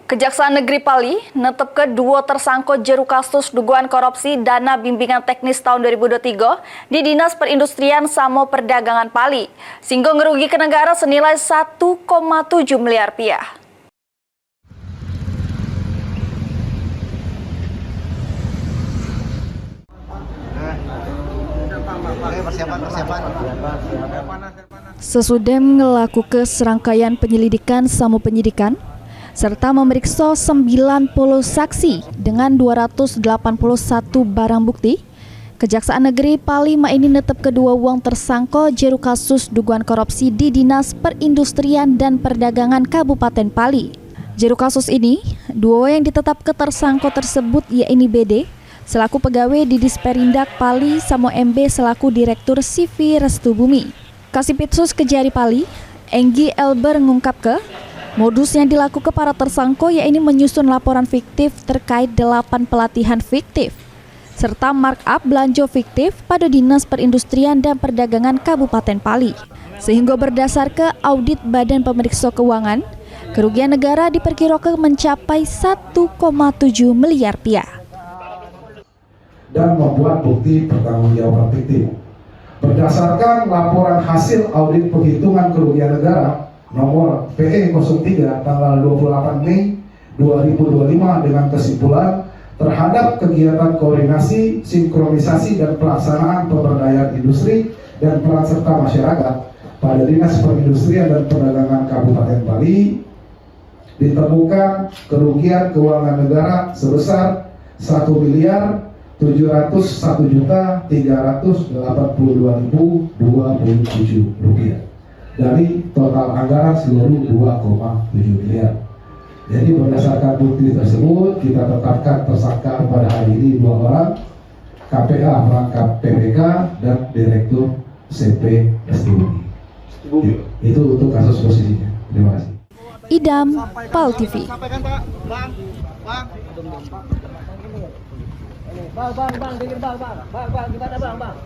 Kejaksaan Negeri Pali netepkeun dua tersangka jero kasus dugaan korupsi dana bimbingan teknis tahun 2023 di Dinas Perindustrian sama Perdagangan Pali, sehingga ngerugikan negara senilai 1,7 miliar rupiah. Sesudah melakukan serangkaian penyelidikan sama penyidikan, serta memeriksa 90 saksi dengan 281 barang bukti, Kejaksaan Negeri Pali ini netep kedua uang tersangka jero kasus dugaan korupsi di Dinas Perindustrian dan Perdagangan Kabupaten Pali. Jero kasus ini, dua yang ditetapkan tersangka tersebut yaitu BD selaku pegawai di Disperindak Pali sama MB selaku Direktur CV Restu Bumi. Kasipitsus Kejari Pali, Enggi Elber ngungkap ke modus yang dilakukan para tersangka yaitu menyusun laporan fiktif terkait 8 pelatihan fiktif serta markup belanja fiktif pada Dinas Perindustrian dan Perdagangan Kabupaten Pali. Sehingga berdasar ke audit Badan Pemeriksa Keuangan, kerugian negara diperkirakan mencapai 1,7 miliar rupiah. Dan membuat bukti pertanggungjawaban fiktif. Berdasarkan laporan hasil audit penghitungan kerugian negara nomor PE 03 tanggal 28 Mei 2025 dengan kesimpulan terhadap kegiatan koordinasi, sinkronisasi dan pelaksanaan pemberdayaan industri dan peran serta masyarakat pada Dinas Perindustrian dan Perdagangan Kabupaten Pali ditemukan kerugian keuangan negara sebesar 1.382.382.027 rupiah dari total anggaran seluruh 2,7 miliar. Jadi berdasarkan bukti tersebut kita tetapkan tersangka pada hari ini 2 orang, KPA merangkap PPK dan Direktur CP STBUMI. Itu untuk kasus posisinya. Terima kasih. Idam, PAL TV. Bang, gimana bang?